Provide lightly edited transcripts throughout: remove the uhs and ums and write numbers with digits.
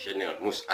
Channel Mus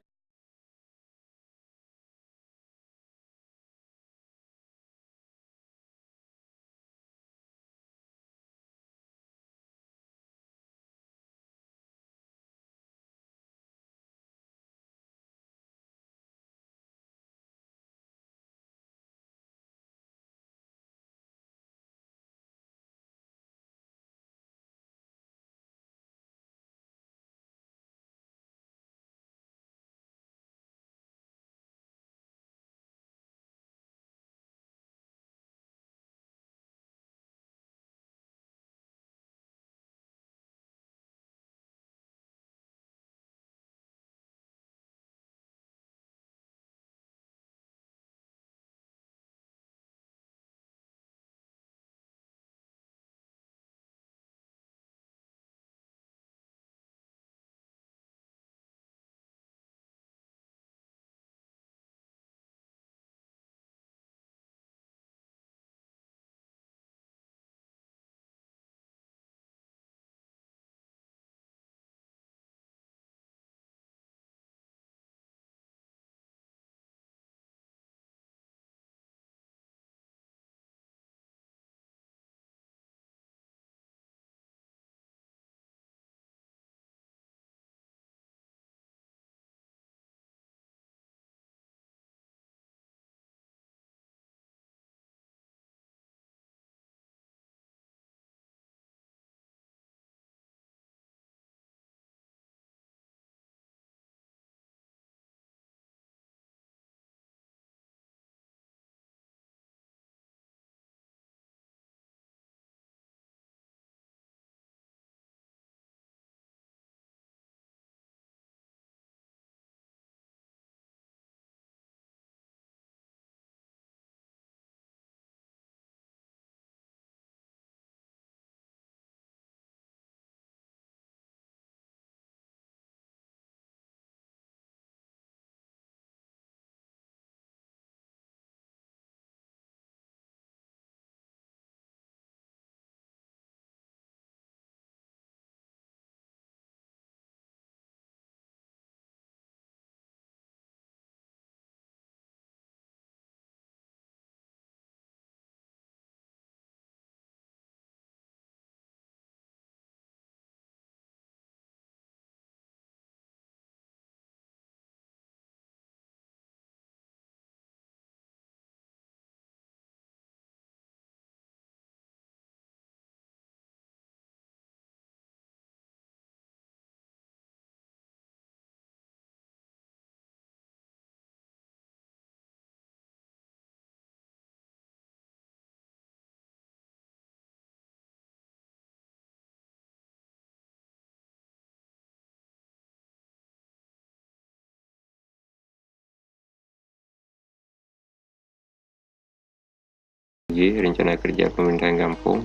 Rencana kerja pemerintahan kampung.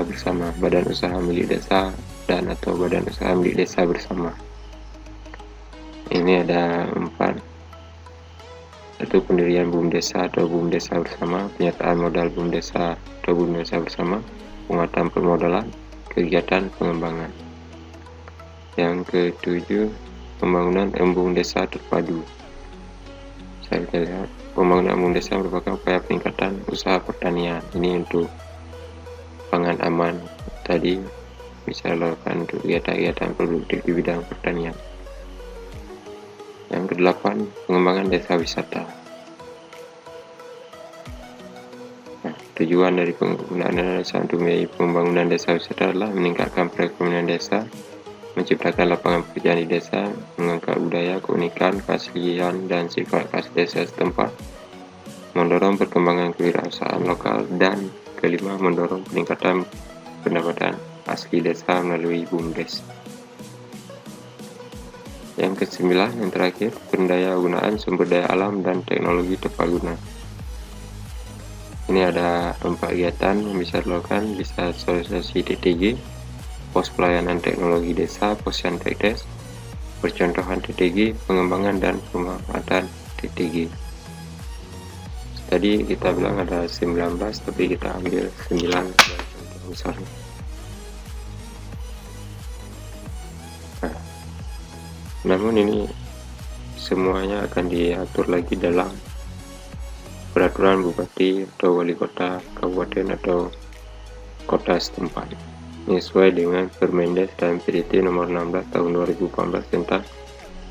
bersama, badan usaha milik desa dan atau badan usaha milik desa bersama. Ini ada 4, yaitu pendirian BUMDesa atau BUMDesa bersama, penyertaan modal BUMDesa atau BUMDesa bersama, penguatan permodalan, kegiatan pengembangan. Yang ke-7, pembangunan embung desa terpadu. Saya lihat pembangunan embung desa merupakan upaya peningkatan usaha pertanian. Ini untuk pangan aman tadi, bisa dilakukan untuk kegiatan-kegiatan produktif di bidang pertanian. Yang ke-8, pengembangan desa wisata. Nah, tujuan dari penggunaan dana desa untuk pembangunan desa wisata adalah meningkatkan perekonomian desa, menciptakan lapangan pekerjaan di desa, mengangkat budaya, keunikan, keaslian, dan sifat khas desa setempat, mendorong perkembangan kewirausahaan lokal, dan kelima, mendorong peningkatan pendapatan asli desa melalui BUMDes. Yang ke-9, yang terakhir, pendayagunaan sumber daya alam dan teknologi tepat guna. Ini ada 4 kegiatan yang bisa dilakukan, bisa sosialisasi TTG, pos pelayanan teknologi desa, posyantekdes, percontohan TTG, pengembangan dan pemanfaatan TTG. Tadi kita bilang ada 19, tapi kita ambil 9 misalnya. Namun ini semuanya akan diatur lagi dalam peraturan bupati atau wali kota kabupaten atau kota setempat. Ini sesuai dengan Permendes dan PDT nomor 16 tahun 2014 tentang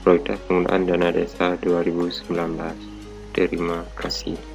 prioritas penggunaan dana desa 2019. Terima kasih.